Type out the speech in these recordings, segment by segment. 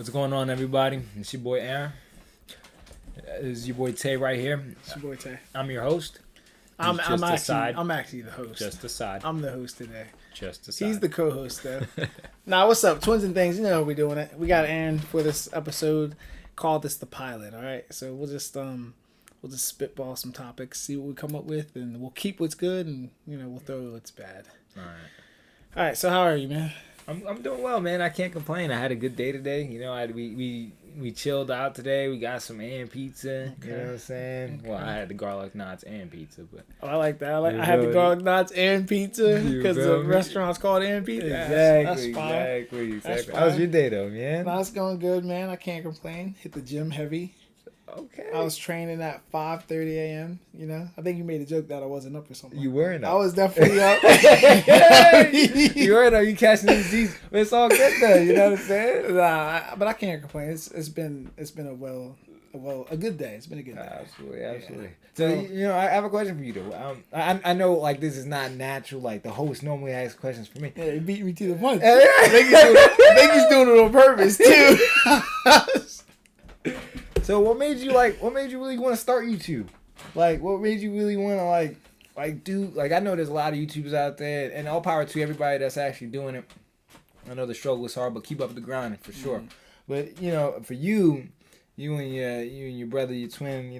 What's going on, everybody? It's your boy Aaron. This is your boy Tay right here. It's your boy Tay. I'm your host. I'm actually the host. Just aside. I'm the host today. Just aside. He's the co-host though. Nah, what's up, Twins and Things? You know how we're doing it. We got Aaron for this episode. Called this the pilot. All right, so we'll just spitball some topics, see what we come up with, and we'll keep what's good, and we'll throw what's bad. All right. All right. So how are you, man? I'm doing well, man. I can't complain. I had a good day today. We chilled out today. We got some pizza. Okay. You know what I'm saying? Okay. Well, I had the garlic knots and pizza, but I like that. I had the garlic knots and pizza because the restaurant's called and pizza. Exactly. How was your day though, man? No, it's going good, man. I can't complain. Hit the gym heavy. Okay. I was training at 5:30 a.m. I think you made a joke that I wasn't up or something. You weren't up. I was definitely up. You weren't up. You catching these Z's. But it's all good though. You know what I'm saying? Nah, but I can't complain. It's been a good day. It's been a good day. Absolutely. So I have a question for you though. I know like this is not natural. Like the host normally asks questions for me. Yeah, he beat me to the punch. I think he's doing it on purpose too. So what made you really want to start YouTube? Like what made you really want to do I know there's a lot of YouTubers out there, and all power to everybody that's actually doing it. I know the struggle is hard, but keep up the grind for sure. Mm-hmm. But for you and your brother, your twin,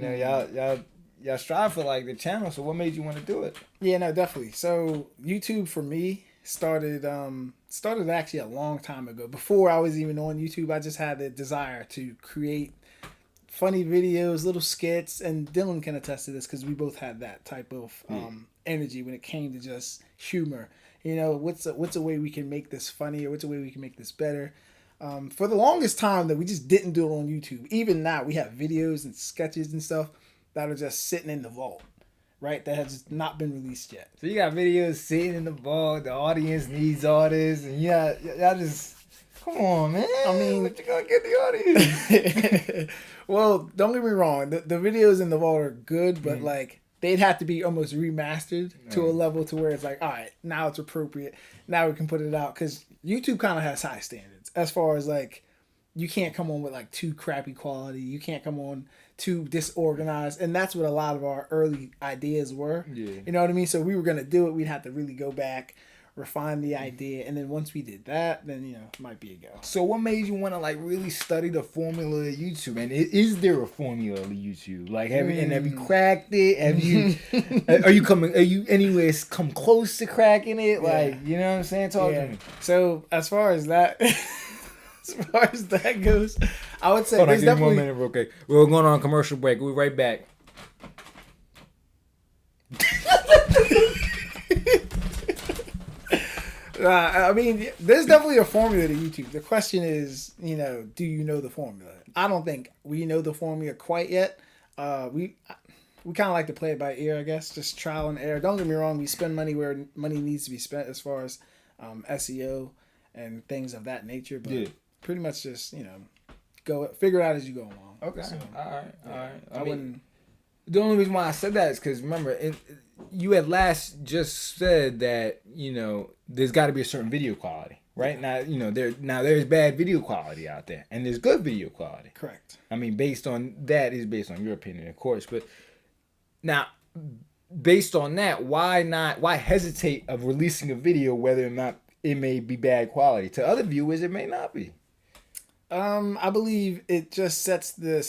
y'all strive for like the channel. So what made you want to do it? Yeah, no, definitely. So YouTube for me started actually a long time ago. Before I was even on YouTube, I just had the desire to create funny videos, little skits, and Dylan can attest to this because we both had that type of energy when it came to just humor. What's a way we can make this funny, or what's a way we can make this better? For the longest time that we just didn't do it on YouTube. Even now we have videos and sketches and stuff that are just sitting in the vault, right? That has not been released yet. So you got videos sitting in the vault. The audience needs all this, and y'all just come on, man. I mean, what you gonna get the audience? Well, don't get me wrong. The videos in the vault are good, but they'd have to be almost remastered to a level to where it's like, all right, now it's appropriate. Now we can put it out, because YouTube kind of has high standards as far as you can't come on with too crappy quality. You can't come on too disorganized, and that's what a lot of our early ideas were. Yeah. You know what I mean? So we were gonna do it. We'd have to really go back, refine the idea, and then once we did that, then it might be a go. So what made you want to really study the formula of YouTube? And is there a formula of YouTube? Have you cracked it? Have you are you anywhere come close to cracking it? Yeah. You know what I'm saying? Talk to me. So as far as that goes, I would say hold on, give me 1 minute real quick. We're going on a commercial break. We'll be right back. I mean, there's definitely a formula to YouTube. The question is, do you know the formula? I don't think we know the formula quite yet. We kind of like to play it by ear, I guess, just trial and error. Don't get me wrong, we spend money where money needs to be spent as far as SEO and things of that nature, but pretty much just go figure it out as you go along. Okay, so, all right. The only reason why I said that is because remember you had last just said that there's got to be a certain video quality, right? There's bad video quality out there, and there's good video quality. Correct. I mean, based on your opinion, of course, but now based on that, why hesitate of releasing a video whether or not it may be bad quality? To other viewers, it may not be. I believe it just sets the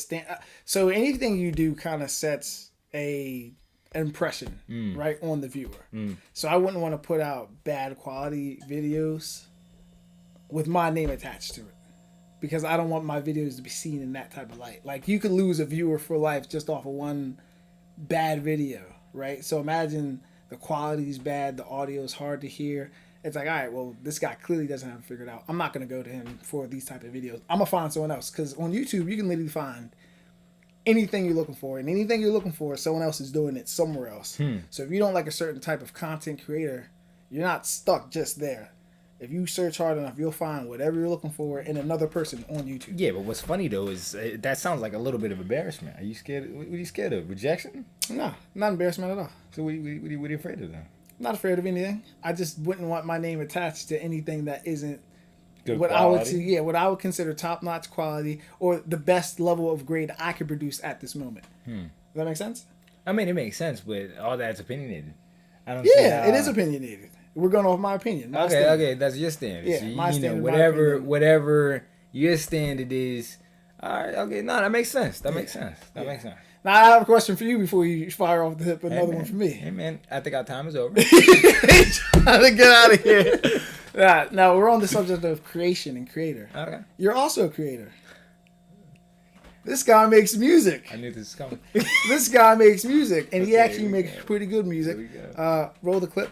so anything you do kind of sets a impression right on the viewer. So I wouldn't want to put out bad quality videos with my name attached to it, because I don't want my videos to be seen in that type of light. You could lose a viewer for life just off of one bad video, right? So imagine the quality is bad, the audio is hard to hear. It's all right, well, this guy clearly doesn't have it figured out. I'm not going to go to him for these type of videos. I'm going to find someone else, because on YouTube, you can literally find anything you're looking for, and anything you're looking for, someone else is doing it somewhere else. So if you don't like a certain type of content creator, you're not stuck just there. If you search hard enough, you'll find whatever you're looking for in another person on YouTube. Yeah, but what's funny though is that sounds like a little bit of embarrassment. Are you scared? What are you scared of? Rejection? No, not embarrassment at all. So what are you afraid of then? I'm not afraid of anything. I just wouldn't want my name attached to anything that isn't Good what quality. what I would consider top notch quality or the best level of grade I could produce at this moment. Does that make sense? I mean, it makes sense, but all that's opinionated. I don't see Yeah, how... it is opinionated. We're going off my opinion. My Okay, standard. okay, that's your standard. Yeah, So, my standard, my whatever, opinion. whatever your standard is. All right, okay, no, that makes sense. That makes sense. That Yeah. makes sense. Now I have a question for you before you fire off the hip. Another one for me. Hey man, I think our time is over. Trying to get out of here. Now we're on the subject of creation and creator. Okay. You're also a creator. This guy makes music. I knew this was coming. This guy makes music, and he Okay, actually here we makes go. pretty good music. Here we go. Roll the clip.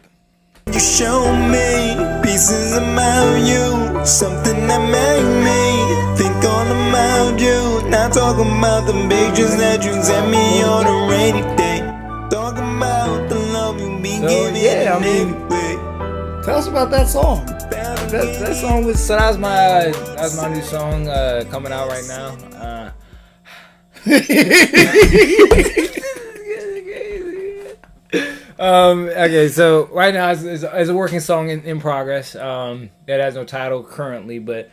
You show me pieces about you, something that make me think all about you. Not talking about the pictures that you sent me on a rainy day. Talking about the love you be giving yeah, I in mean- every way. Tell us about that song. That song was so that was my new song coming out right now. Okay, so right now it's a working song in progress. That has no title currently, but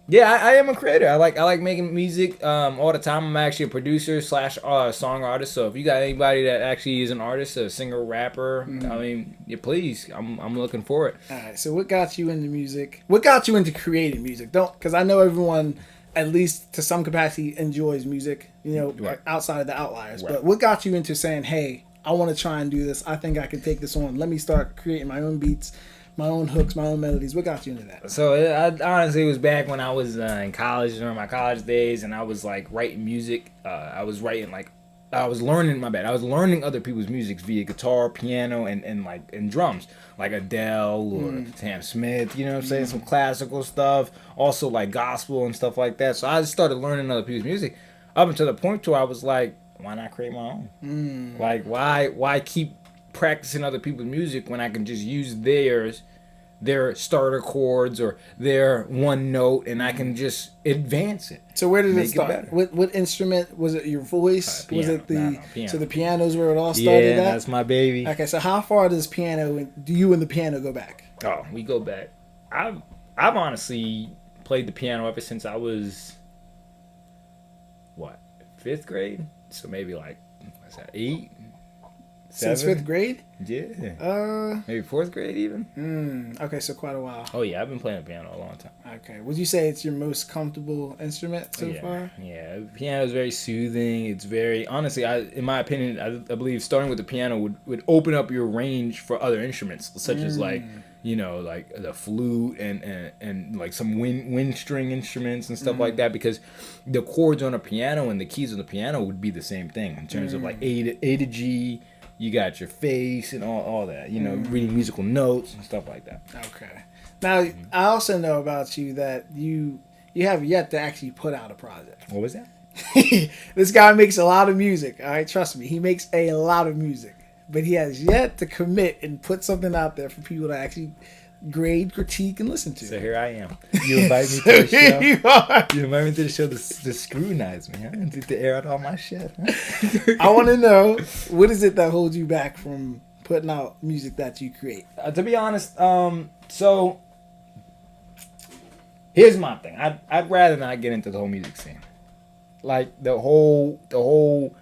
yeah, I am a creator. I like making music all the time. I'm actually a producer / song artist. So if you got anybody that actually is an artist, a singer, rapper, I mean, yeah, please, I'm looking for it. All right. So what got you into music? What got you into creating music? Because I know everyone, at least to some capacity, enjoys music. Right. Outside of the outliers. Right. But what got you into saying, "Hey, I want to try and do this. I think I can take this on. Let me start creating my own beats, my own hooks, my own melodies." What got you into that? So I honestly, it was back when I was in college, during my college days, and I was like writing music. I was learning other people's music via guitar, piano, and drums, like Adele or Sam Smith. You know what I'm saying? Some classical stuff, also like gospel and stuff like that. So I just started learning other people's music, up until the point where I was like, why not create my own? Like, why keep practicing other people's music when I can just use their starter chords or their one note, and I can just advance it. So where did Make it it start? better. What instrument was it? Your voice? Piano. Was it the? No, piano. So the piano's where it all started. Yeah, at? that's my baby. Okay, so how far does do you and the piano go back? Oh, we go back. I've honestly played the piano ever since I was what, 5th grade? So maybe like, what's that, 8? Since 7? 5th grade? Yeah. Maybe 4th grade even. Okay, so quite a while. Oh yeah, I've been playing the piano a long time. Okay, would you say it's your most comfortable instrument so yeah, far? Yeah, piano is very soothing. It's very, honestly, in my opinion, I believe starting with the piano would open up your range for other instruments, such as like, like the flute and like some wind string instruments and stuff like that, because the chords on a piano and the keys on the piano would be the same thing in terms of like A to G. You got your face and all that, reading musical notes and stuff like that. Okay. Now, I also know about you that you have yet to actually put out a project. What was that? This guy makes a lot of music. All right, trust me, he makes a lot of music, but he has yet to commit and put something out there for people to actually grade, critique, and listen to. So here I am. You invite me to the show. Here you are. You invite me to the show to scrutinize me, huh? And to air out all my shit. Huh? I want to know, what is it that holds you back from putting out music that you create? To be honest, so here's my thing. I'd rather not get into the whole music scene, like the whole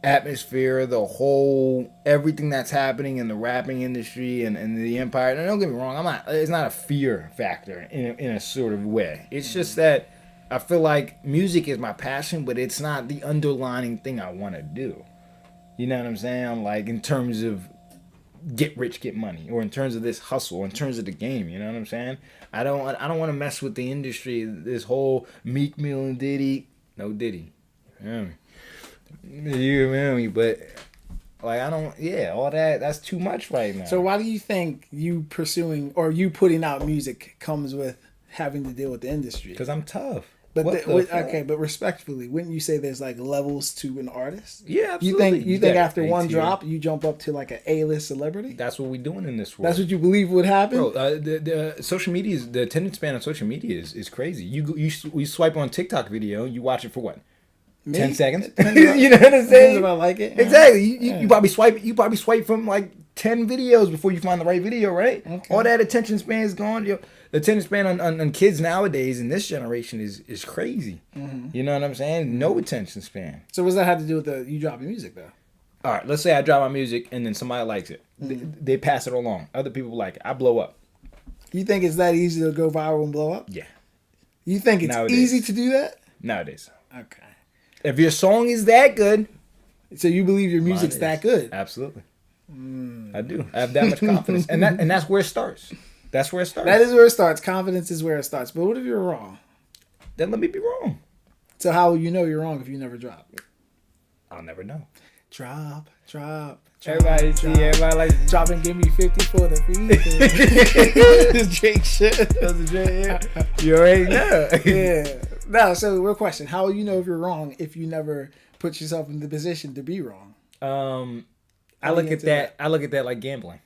atmosphere, the whole everything that's happening in the rapping industry and the empire. And don't get me wrong, it's not a fear factor in a sort of way. It's just that I feel like music is my passion, but it's not the underlining thing I want to do. You know what I'm saying? Like in terms of get rich, get money, or in terms of this hustle, in terms of the game. You know what I'm saying? I don't want to mess with the industry. This whole Meek Mill and Diddy, no Diddy. You remember me, but like I don't. Yeah, all that's too much right now. So why do you think you pursuing or you putting out music comes with having to deal with the industry? Because I'm tough. But What okay, but respectfully, wouldn't you say there's like levels to an artist? Yeah, absolutely. You think got after one A-tier. drop you jump up to like an A-list celebrity? That's what we're doing in this world. That's what you believe would happen? Bro, the social media the attention span on social media is crazy. You swipe on TikTok video, you watch it for what? Me? 10 seconds. Depends You know what I'm Depends saying? if I like it. Exactly. You probably swipe from like 10 videos before you find the right video, right? Okay. All that attention span is gone. the attention span on kids nowadays in this generation is crazy. You know what I'm saying? No attention span. So what's that have to do with you dropping music though? All right, let's say I drop my music and then somebody likes it. They pass it along. Other people like it. I blow up. You think it's that easy to go viral and blow up? Yeah. You think it's Nowadays. easy to do that? Nowadays. Okay. If your song is that good, So you believe your music's that good? Absolutely. I do. I have that much confidence, and that's where it starts. That's where it starts. That is where it starts. Confidence is where it starts. But what if you're wrong? Then let me be wrong. So how will you know you're wrong if you never drop? I'll never know. Drop. Everybody like Drop and give me 50 for the free. Drake shit. That's a Drake, yeah. You already know. Yeah. No, so real question. How will you know if you're wrong if you never put yourself in the position to be wrong? I look at that. I look at that like gambling.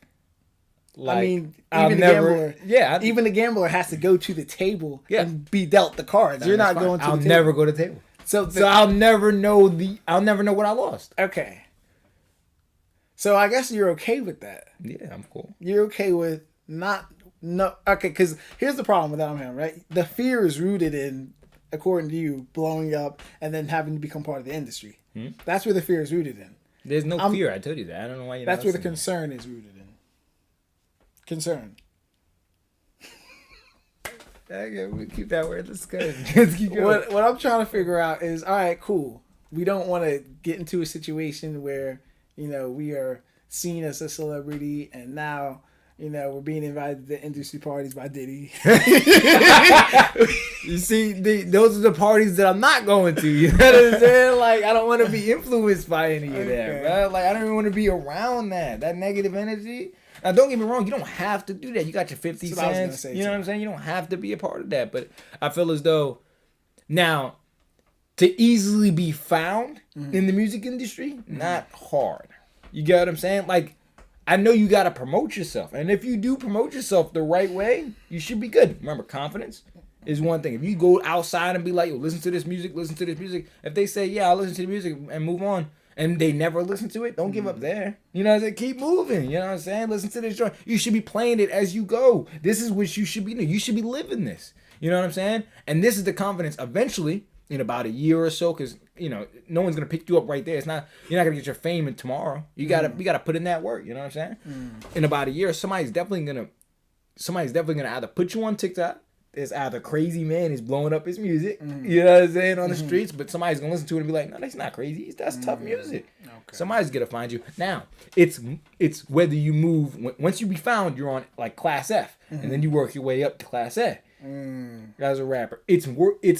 Like, I mean, even the gambler has to go to the table and be dealt the cards. You're not going to. I'll never go to the table. So I'll never know what I lost. Okay. So I guess you're okay with that. Yeah, I'm cool. You're okay with okay, because here's the problem with that I'm having, right? The fear is rooted in, according to you, blowing up and then having to become part of the industry. That's where the fear is rooted in. There's no fear. I told you that. I don't know why you're That's not where the listening. concern is rooted in. Concern. Okay, we'll keep that word. Let's go. Let's keep going. What I'm trying to figure out is, all right, cool. We don't want to get into a situation where, we are seen as a celebrity and now, we're being invited to industry parties by Diddy. You see, those are the parties that I'm not going to. You know what I'm saying? Like, I don't want to be influenced by any of that, bro. Like, I don't even want to be around that negative energy. Now, don't get me wrong. You don't have to do that. You got your 50 cents. You know what I'm saying? You don't have to be a part of that. But I feel as though now, to easily be found in the music industry, not hard. You get what I'm saying? Like, I know you got to promote yourself. And if you do promote yourself the right way, you should be good. Remember, confidence is one thing. If you go outside and be like, yo, listen to this music. If they say, yeah, I'll listen to the music and move on, and they never listen to it, don't give up there. You know what I'm saying? Keep moving. You know what I'm saying? Listen to this joint. You should be playing it as you go. This is what you should be doing. You should be living this. You know what I'm saying? And this is the confidence eventually in about a year or so, because no one's gonna pick you up right there. You're not gonna get your fame in tomorrow. You gotta put in that work. You know what I'm saying? In about a year, somebody's definitely gonna either put you on TikTok. It's either crazy man is blowing up his music, you know what I'm saying, on the streets, but somebody's gonna listen to it and be like, no, that's not crazy. That's tough music. Okay. Somebody's gonna find you. Now, it's whether you move. Once you be found, you're on like Class F, and then you work your way up to Class A. As a rapper, it's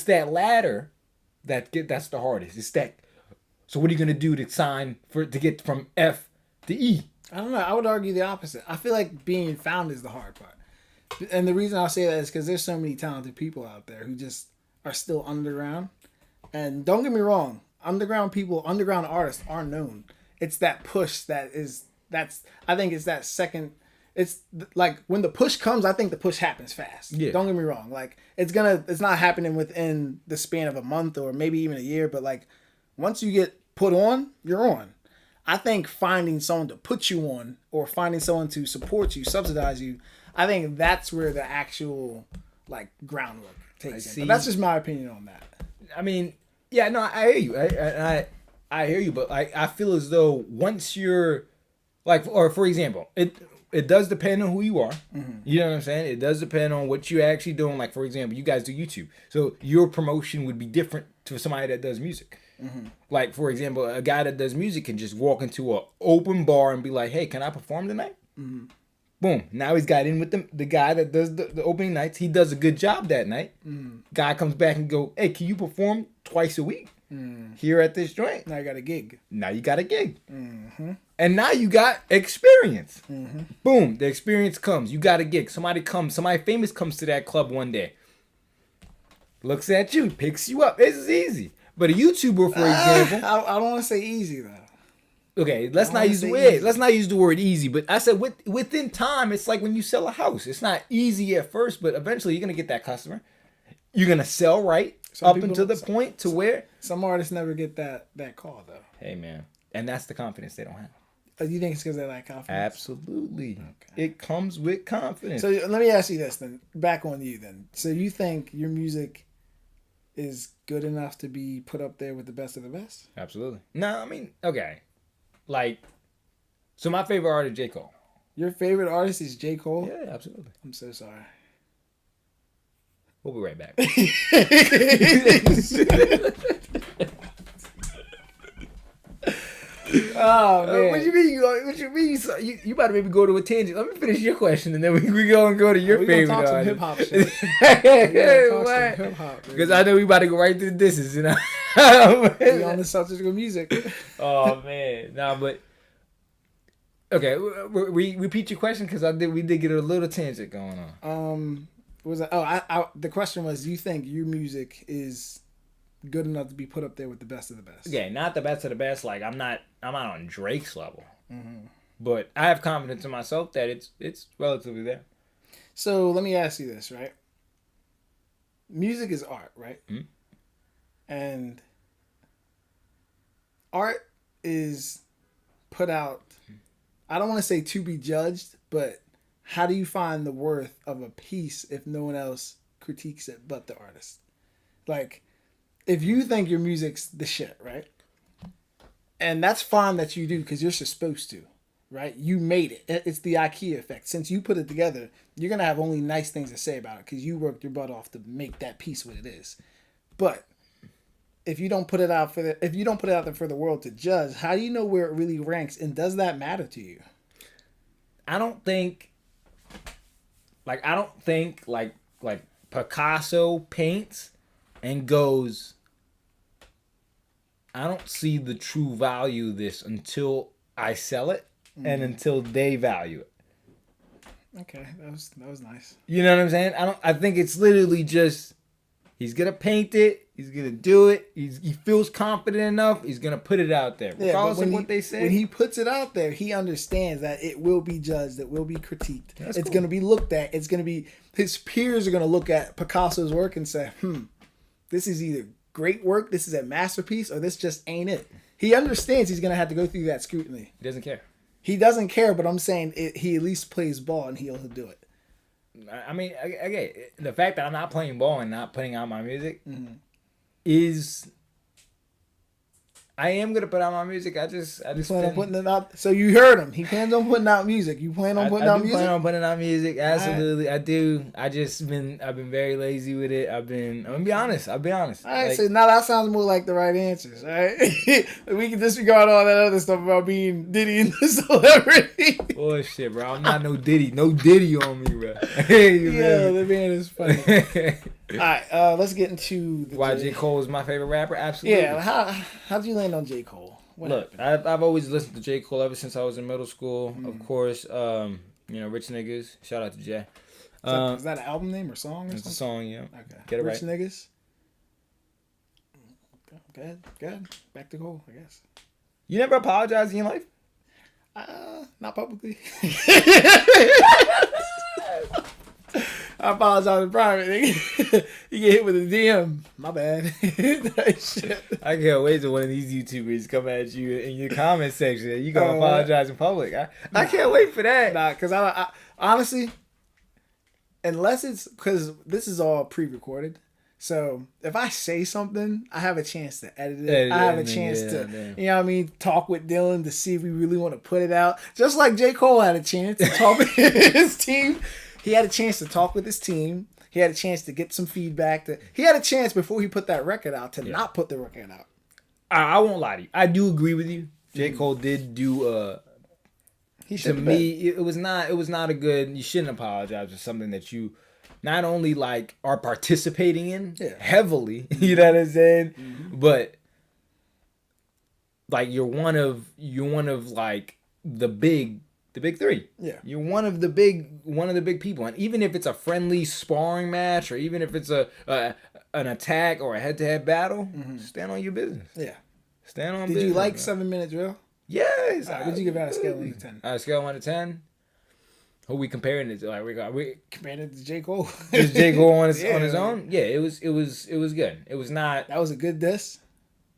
that ladder that's the hardest. It's that. So what are you gonna do to get from F to E? I don't know. I would argue the opposite. I feel like being found is the hard part. And the reason I'll say that is because there's so many talented people out there who just are still underground. And don't get me wrong, underground artists are known. It's that push I think it's that second. It's like when the push comes, I think the push happens fast. Yeah. Don't get me wrong. Like it's not happening within the span of a month or maybe even a year. But like once you get put on, you're on. I think finding someone to put you on or finding someone to support you, subsidize you, I think that's where the actual like groundwork takes in. But that's just my opinion on that. I mean, yeah, no, I hear you. I hear you, but I feel as though once you're like, or for example, it does depend on who you are. You know what I'm saying? It does depend on what you're actually doing. Like, for example, you guys do YouTube. So your promotion would be different to somebody that does music. Like, for example, a guy that does music can just walk into an open bar and be like, hey, can I perform tonight? Boom. Now he's got in with the guy that does the opening nights. He does a good job that night. Guy comes back and go, hey, can you perform twice a week here at this joint? Now you got a gig. And now you got experience. Boom. The experience comes. You got a gig. Somebody famous comes to that club one day. Looks at you. Picks you up. This is easy. But a YouTuber, for example. I don't want to say easy, though. Okay, let's not use the word easy, but I said within time, it's like when you sell a house. It's not easy at first, but eventually you're gonna get that customer. You're gonna sell right until the point to where some artists never get that call though. Hey man, and that's the confidence they don't have. You think it's because they lack confidence? Absolutely. Okay. It comes with confidence. So let me ask you this then. Back on you then. So you think your music is good enough to be put up there with the best of the best? Absolutely. No, I mean, okay. Like, so my favorite artist, J. Cole. Your favorite artist is J. Cole? Yeah, absolutely. I'm so sorry. We'll be right back. Oh man! What you mean? What you mean? So you about to maybe go to a tangent. Let me finish your question, and then we go to your favorite talk some artist. hip hop shit. What? Hip hop. Because I know we about to go right through the disses, you know. We on the subject of music. Oh man, nah, but okay. Repeat your question because we did get a little tangent going on. Was that? The question was: you think your music is good enough to be put up there with the best of the best? Yeah, not the best of the best. Like I'm not on Drake's level, but I have confidence in myself that it's relatively there. So let me ask you this, right? Music is art, right? Mm-hmm. And art is put out. I don't want to say to be judged, but how do you find the worth of a piece if no one else critiques it but the artist? Like, if you think your music's the shit, right? And that's fine that you do because you're supposed to, right? You made it. It's the IKEA effect. Since you put it together, you're going to have only nice things to say about it because you worked your butt off to make that piece what it is. But if you don't put it out there for the world to judge, how do you know where it really ranks? And does that matter to you? I don't think like Picasso paints and goes, I don't see the true value of this until I sell it and until they value it. Okay, that was nice. You know what I'm saying? I think it's literally just he's gonna paint it, he's gonna do it, he feels confident enough, he's gonna put it out there. Regardless of what they say. When he puts it out there, he understands that it will be judged, it will be critiqued. That's it's cool. gonna be looked at, it's gonna be his peers are gonna look at Picasso's work and say, this is either great work, this is a masterpiece, or this just ain't it. He understands he's gonna have to go through that scrutiny. He doesn't care. He doesn't care, but I'm saying he at least plays ball and he'll do it. I mean, again, the fact that I'm not playing ball and not putting out my music is, I am gonna put out my music. I just plan on putting it out. So you heard him. He plans on putting out music. You plan on putting out music? I plan on putting out music. Absolutely, right. I do. I've been very lazy with it. I'm gonna be honest. I'll be honest. All right. So now that sounds more like the right answers. All right. We can disregard all that other stuff about being Diddy and the celebrity. Bullshit, bro. I'm not no Diddy. No Diddy on me, bro. Yeah, the man is funny. All right, let's get into why J. Cole is my favorite rapper. Absolutely. Yeah, how'd you land on J. Cole? Look, I've always listened to J. Cole ever since I was in middle school. Of course, Rich Niggas. Shout out to Jay. Is that an album name or song? It's a song, yeah. Okay. Get it Rich right. Niggas. Go ahead. Back to Cole, I guess. You never apologized in your life? Not publicly. I apologize in private, nigga. You get hit with a DM. My bad. Shit. I can't wait till one of these YouTubers come at you in your comment section and you gonna apologize in public. I can't wait for that. Nah, because I honestly, unless it's because this is all pre-recorded. So if I say something, I have a chance to edit it. I have a chance to, you know what I mean, talk with Dylan to see if we really want to put it out. Just like J. Cole had a chance to talk with his team. He had a chance to talk with his team. He had a chance to get some feedback. He had a chance before he put that record out to not put the record out. I won't lie to you. I do agree with you. J. Cole did do to me, it was not a good. You shouldn't apologize for something that you not only like are participating in heavily. You know what I'm saying? But like you're one of like the big three. Yeah. You're one of the big people. And even if it's a friendly sparring match or even if it's an attack or a head-to-head battle, stand on your business. Yeah. Stand on business. Did you like 7 Minute Drill? Yes. What'd you give out a scale of 1 to 10? A scale of 1 to 10? Who we comparing it to? Like we comparing it to J. Cole. Is J. Cole on his own? Yeah, it was good. It was not. That was a good diss.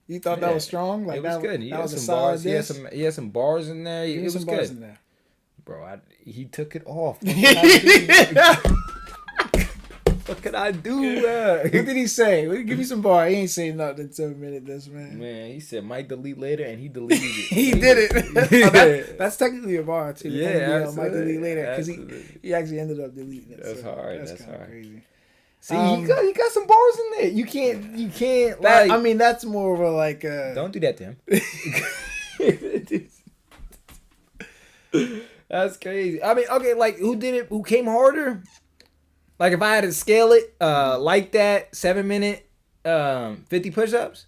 You thought that was strong? Like it was that, good. He that had was a some solid bars. diss? He had some bars in there. Give me It some was bars good, in there. bro. He took it off. What could I do? What did he say? Give me some bar. He ain't saying nothing in 7 minutes. This man. Man, he said might delete later, and he deleted it. He did it. That's technically a bar too. Yeah, might delete later because absolutely. he actually ended up deleting it. That's hard. That's kinda hard. crazy. See, he got some bars in there. You can't like. I mean, that's more of a like. Don't do that to him. That's crazy. I mean, okay, like who did it? Who came harder? Like if I had to scale it, like that 7 minute, 50 push-ups,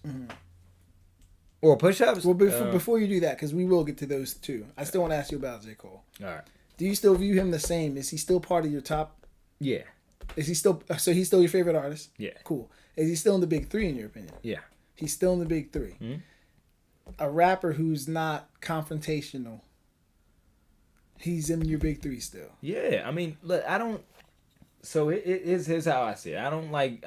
or push-ups. Well, before you do that, because we will get to those too. I still want to ask you about J. Cole. All right. Do you still view him the same? Is he still part of your top? Yeah. Is he still? So he's still your favorite artist? Yeah. Cool. Is he still in the big three in your opinion? Yeah. He's still in the big three. Mm-hmm. A rapper who's not confrontational. He's in your big three still. Yeah. I mean, look, I don't. So here's how I see it. I don't like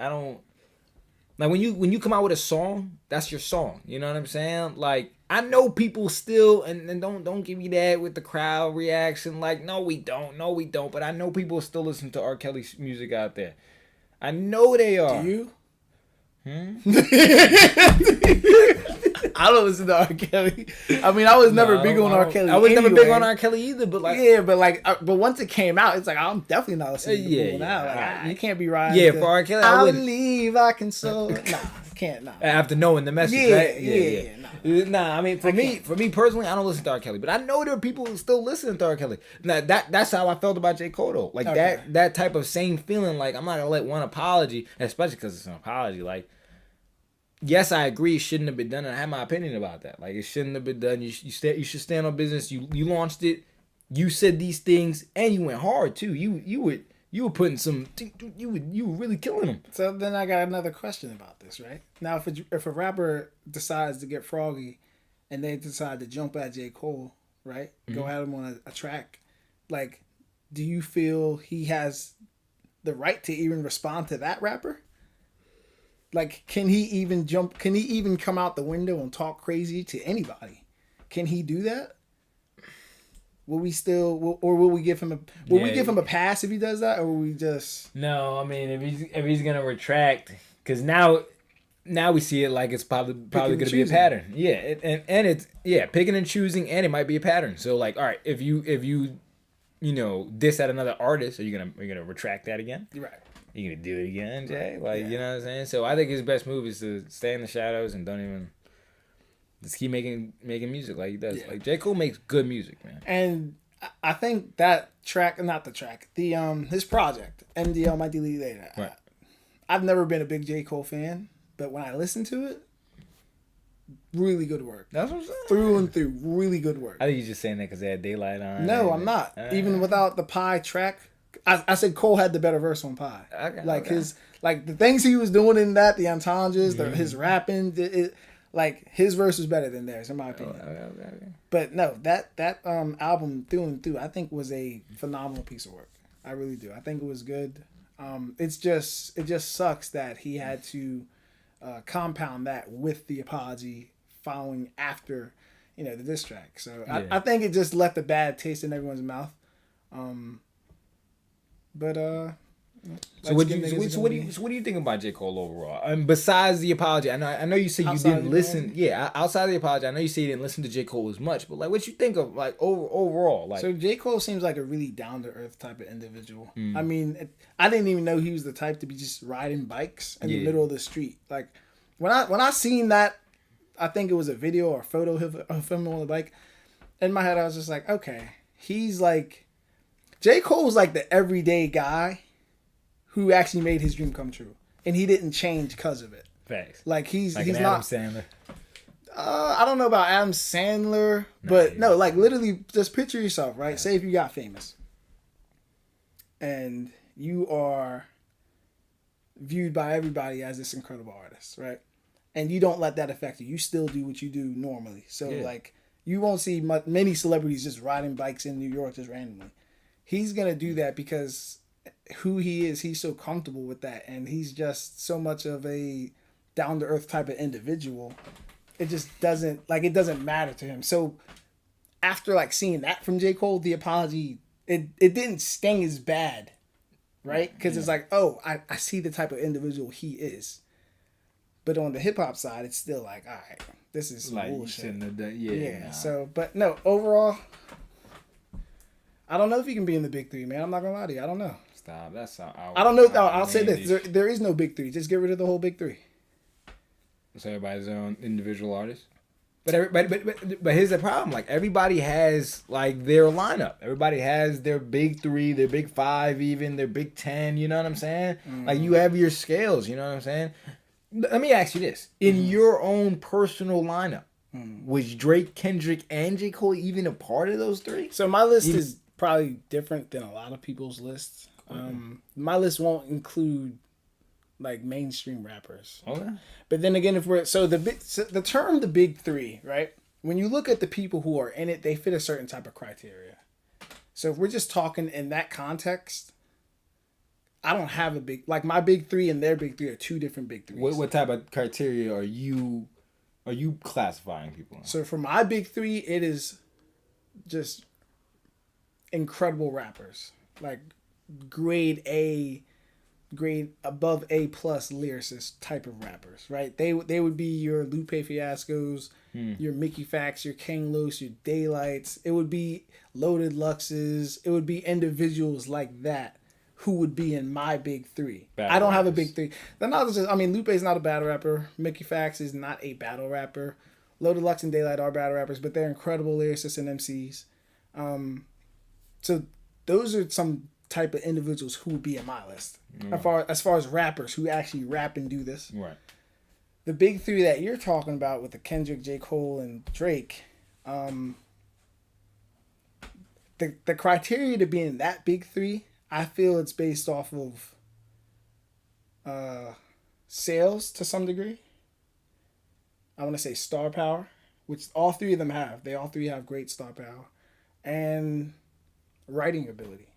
when you come out with a song, that's your song. You know what I'm saying? Like I know people still and don't give me that with the crowd reaction. Like no we don't. But I know people still listen to R. Kelly's music out there. I know they are. Do you? Hmm? I don't listen to R. Kelly. I mean, I was never big on R. Kelly. I was never big anyway. on R. Kelly either. But like, yeah, but once it came out, it's like I'm definitely not listening to Yeah, now. yeah. Like, you can't be riding. Yeah, for R. Kelly, I I wouldn't. believe I can so. Nah, can't. Nah. After knowing the message, Yeah, right? yeah, Nah, I mean, for me personally, I don't listen to R. Kelly, but I know there are people who still listen to R. Kelly. Now, that's how I felt about J. Cole, though. Like Okay. that type of same feeling. Like I'm not gonna let one apology, especially because it's an apology. Like, yes, I agree, it shouldn't have been done, and I have my opinion about that. Like, it shouldn't have been done. You should stand on business. You launched it. You said these things, and you went hard too. You were putting some. You were really killing them. So then I got another question about this, right? Now, if a rapper decides to get froggy, and they decide to jump at J. Cole, right? Go at him on a track, like, do you feel he has the right to even respond to that rapper? Like, can he even jump? Can he even come out the window and talk crazy to anybody? Can he do that? Will we still, or will we give him we give him a pass if he does that, or will we just? No, I mean if he's gonna retract, because now we see it like it's probably going to be a pattern. Yeah, and it's picking and choosing, and it might be a pattern. So like, all right, if you diss at another artist, are you gonna retract that again? Right. You gonna do it again, Jay? Like, you know what I'm saying? So I think his best move is to stay in the shadows and don't even just keep making music like he does. Yeah. Like J. Cole makes good music, man. And I think that his project, MDL Might Delete Later. Right. I've never been a big J. Cole fan, but when I listen to it, really good work. That's what I'm saying. Through and through, really good work. I think you're just saying that because they had Daylight on. No, I'm not. Even without the Pie track, I said Cole had the better verse on Pie. Okay, his the things he was doing in that, the entendres, his rapping, his verse was better than theirs in my opinion. Okay. But no, that album through and through, I think was a phenomenal piece of work. I really do. I think it was good. It just sucks that he had to compound that with the apology following after, the diss track. So Yeah. I think it just left a bad taste in everyone's mouth. So what do you think about J. Cole overall? Besides the apology, I know you said you Outside didn't the listen. apology? Yeah, outside of the apology, I know you said you didn't listen to J. Cole as much, but like, what you think of like overall? Like, So J. Cole seems like a really down to earth type of individual. I mean, I didn't even know he was the type to be just riding bikes in the middle of the street. Like when I seen that, I think it was a video or a photo of him on the bike. In my head, I was just like, okay, he's like J. Cole's like the everyday guy who actually made his dream come true, and he didn't change because of it. facts. Like he's Like an not. Adam Sandler. I don't know about Adam Sandler, but no, like literally, just picture yourself, right? Say if you got famous, and you are viewed by everybody as this incredible artist, right? And you don't let that affect you. You still do what you do normally. So like, you won't see many celebrities just riding bikes in New York just randomly. He's gonna do that because who he is, he's so comfortable with that, and he's just so much of a down to earth type of individual it just doesn't matter to him. So after like seeing that from J. Cole, the apology, it didn't sting as bad, right? Because it's like, oh, I see the type of individual he is. But on the hip hop side, it's still like, all right, this is some like bullshit. Yeah. So, but no, overall, I don't know if he can be in the big three, man. I'm not gonna lie to you. I don't know. Stop. That's I don't know. I'll say this: there is no big three. Just get rid of the whole big three. So everybody's their own individual artist. But here's the problem. Like everybody has like their lineup. Everybody has their big three, their big five, even their big 10. You know what I'm saying? Like you have your scales. You know what I'm saying? Let me ask you this: in your own personal lineup, was Drake, Kendrick, and J. Cole even a part of those three? So my list is probably different than a lot of people's lists. My list won't include like mainstream rappers. Okay. But then again, if we're the term the big three, right? When you look at the people who are in it, they fit a certain type of criteria. So if we're just talking in that context, I don't have a big like my big three and their big three are two different big threes. What type of criteria are you classifying people in? So for my big three, it is just incredible rappers, like grade above A plus lyricist type of rappers, right? They would be your Lupe Fiascos, your Mickey Facts, your King Los, your Daylights. It would be Loaded Luxes. It would be individuals like that who would be in my big three. I don't have a big three. They're not just, I mean, Lupe's not a battle rapper. Mickey Facts is not a battle rapper. Loaded Lux and Daylight are battle rappers, but they're incredible lyricists and MCs. So those are some type of individuals who would be in my list. As far as rappers who actually rap and do this. Right. The big three that you're talking about with the Kendrick, J. Cole, and Drake, the criteria to be in that big three, I feel it's based off of sales to some degree. I want to say star power, which all three of them have. They all three have great star power. And writing ability.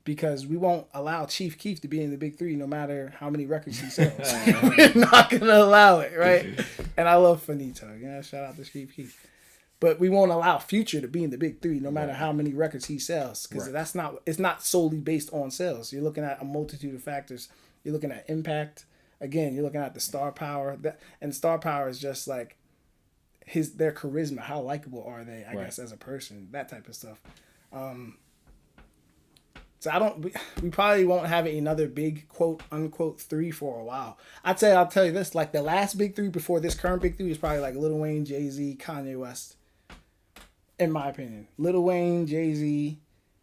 Because we won't allow Chief Keef to be in the big three no matter how many records he sells. We're not going to allow it, right? And I love Finito. Shout out to Chief Keef. But we won't allow Future to be in the big three no matter how many records he sells. Because it's not solely based on sales. You're looking at a multitude of factors. You're looking at impact. Again, you're looking at the star power. And star power is just like their charisma. How likable are they, I guess, as a person. That type of stuff. So we probably won't have another big quote unquote three for a while. I'll tell you this, like the last big three before this current big three is probably like Lil Wayne, Jay-Z, Kanye West. In my opinion. Lil Wayne, Jay-Z,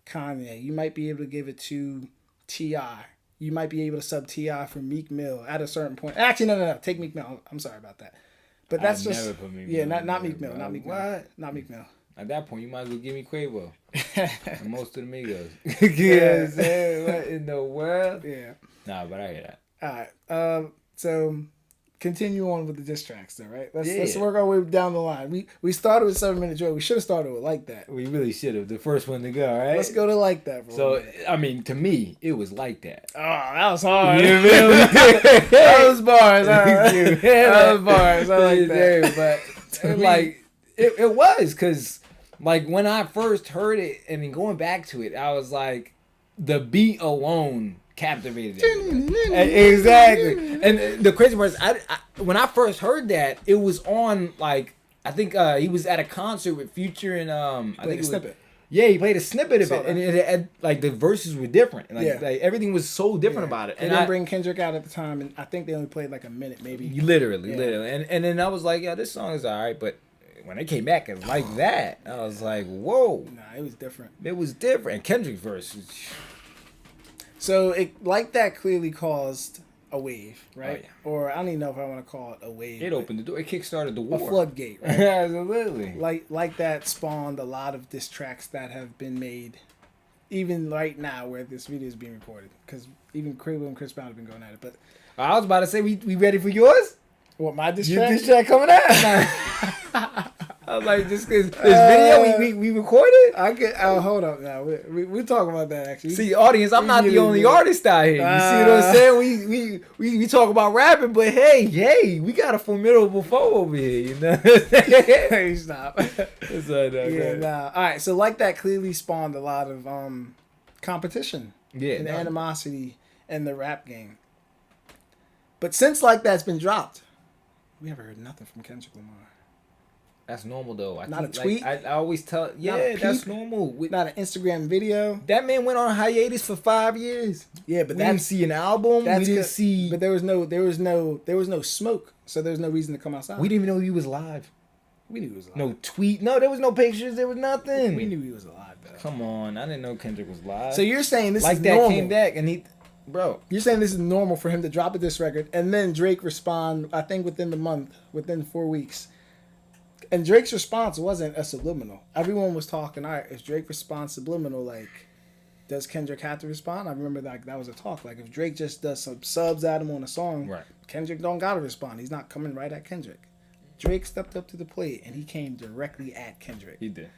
Kanye. You might be able to give it to T.I. You might be able to sub T.I. for Meek Mill at a certain point. Actually, no. Take Meek Mill. I'm sorry about that. But that's just not Meek Mill. Not Meek Mill. What? Not Meek Mill. At that point, you might as well give me Quavo. And most of the Migos. Yeah. What in the world? Yeah. Nah, but I hear that. All right. So continue on with the diss tracks, though, right? Let's work our way down the line. We started with 7 Minute Joy. We should have started with Like That. We really should have. The first one to go, right? Let's go to Like That, bro. So, I mean, to me, it was Like That. Oh, that was hard. You feel me? That was bars. That was bars. I like that. But, like, it was, because, like, when I first heard it, and then going back to it, I was like, the beat alone captivated everybody. Exactly. And the crazy part is, I when I first heard that, it was on, like, I think he was at a concert with Future and I think it snippet. Yeah, he played a snippet of it, and it had, like, the verses were different. Like, like everything was so different about it. And they didn't bring Kendrick out at the time, and I think they only played like a minute, maybe. Literally. And then I was like, yeah, this song is alright, but when it came back and Like That, I was like, whoa. Nah, it was different. It was different. And Kendrick's verse. So it Like That clearly caused a wave, right? Oh, yeah. Or I don't even know if I want to call it a wave. It opened the door. It kickstarted the war. A floodgate, right? Absolutely. Like That spawned a lot of diss tracks that have been made, even right now where this video is being recorded. Because even Quavo and Chris Brown have been going at it. But I was about to say, we ready for yours? what, my diss Your track? diss track coming out? I was like, just because this video we recorded. I get. Oh, hold up now. We talk about that actually. See, audience, I'm not the only artist out here. You see what I'm saying? We talk about rapping, but hey, we got a formidable foe over here. You know? Hey, stop. Yeah, nah. All right, so like that clearly spawned a lot of competition and animosity in the rap game. But since like that's been dropped, we haven't heard nothing from Kendrick Lamar. That's normal though. Not a tweet. I always tell. Yeah, that's normal. Not an Instagram video. That man went on hiatus for 5 years. Yeah, but we didn't see an album. We didn't see. But there was no smoke, so there was no reason to come outside. We didn't even know he was live. We knew he was alive. No tweet. No, there was no pictures. There was nothing. We knew he was alive though. Come on, I didn't know Kendrick was live. So you're saying this like is that normal. came back and he, bro. You're saying this is normal for him to drop a diss record and then Drake respond? I think within 4 weeks. And Drake's response wasn't a subliminal. Everyone was talking, all right, if Drake responds subliminal, like, does Kendrick have to respond? I remember that was a talk. Like, if Drake just does some subs at him on a song, right. Kendrick don't got to respond. He's not coming right at Kendrick. Drake stepped up to the plate, and he came directly at Kendrick. He did.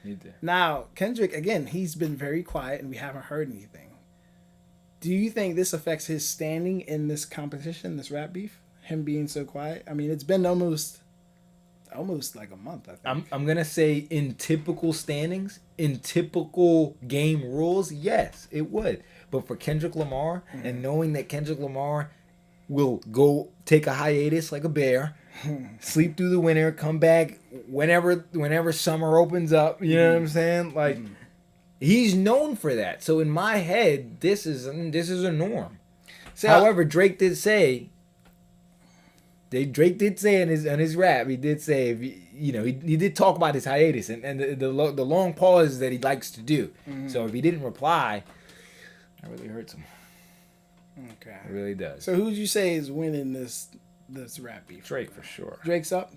Now, Kendrick, again, he's been very quiet, and we haven't heard anything. Do you think this affects his standing in this competition, this rap beef? Him being so quiet? I mean, it's been almost like a month, I think. I'm gonna say in typical standings, in typical game rules, yes, it would. But for Kendrick Lamar, and knowing that Kendrick Lamar will go take a hiatus like a bear, sleep through the winter, come back whenever summer opens up, you know what I'm saying? Like he's known for that. So in my head, this is a norm. So, however, Drake did say in his rap, he did say, he did talk about his hiatus and the long pauses that he likes to do. So if he didn't reply, that really hurts him. Okay. It really does. So who would you say is winning this rap beef? Drake for sure. Drake's up?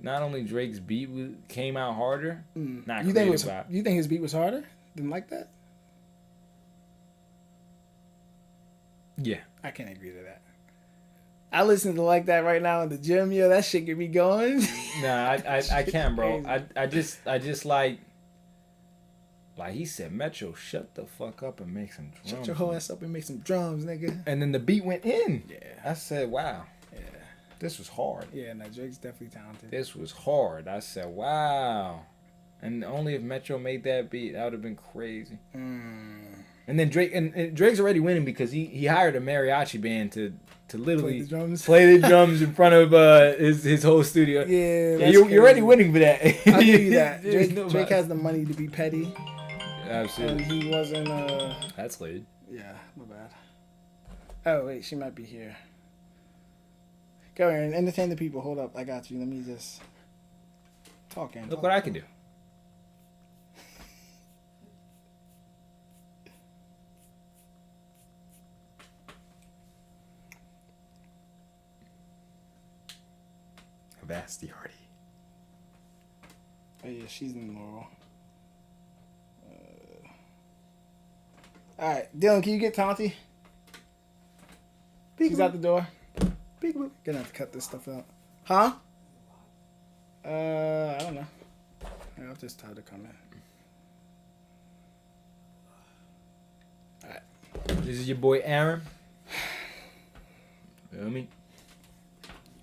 Not only Drake's beat came out harder, not you creative think you think his beat was harder than Like That? Yeah. I can't agree to that. I listen to Like That right now in the gym, yo. That shit get me going. Nah, I can't, bro. I just like he said, Metro, shut the fuck up and make some drums. Shut your whole ass up and make some drums, nigga. And then the beat went in. Yeah. I said, wow. Yeah. This was hard. Yeah, no, Drake's definitely talented. This was hard. I said, wow. And only if Metro made that beat, that would have been crazy. And then Drake, and Drake's already winning because he hired a mariachi band to literally play the drums in front of his whole studio. Yeah, you're already winning for that. I'll give you that. Drake has the money to be petty. Absolutely. And he wasn't. That's laid. Yeah, my bad. Oh wait, she might be here. Go ahead and entertain the people. Hold up, I got you. Let me just talk. Look what I can do. Vasti Hardy. Oh yeah, she's in Laurel. Alright, Dylan, can you get Tonti? She's out the door. Gonna have to cut this stuff out. Huh? I don't know. I'll just tell her to come in. Alright. This is your boy Aaron. Feel me?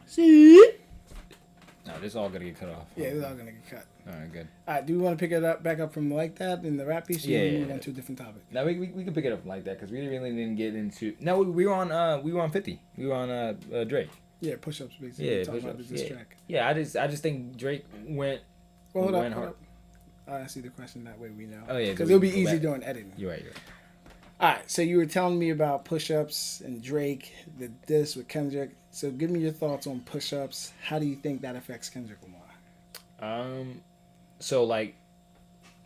See? No, this is all gonna get cut off. Yeah, it's all gonna get cut. Alright, good. Alright, do we want to pick it up back up from Like That in the rap piece? Yeah. Move on to a different topic. Now we can pick it up like that because we really didn't get into. No, we were on 50. We were on Drake. Yeah, push-ups basically. Yeah, talking about push-ups. this Yeah. track. Yeah, I just think Drake went. Well, hold went up. hard. I see the question that way we know. Oh yeah, because we it'll be can go easy back. doing editing. You're right. All right, so you were telling me about push-ups and Drake, the diss with Kendrick. So give me your thoughts on push-ups. How do you think that affects Kendrick Lamar? So like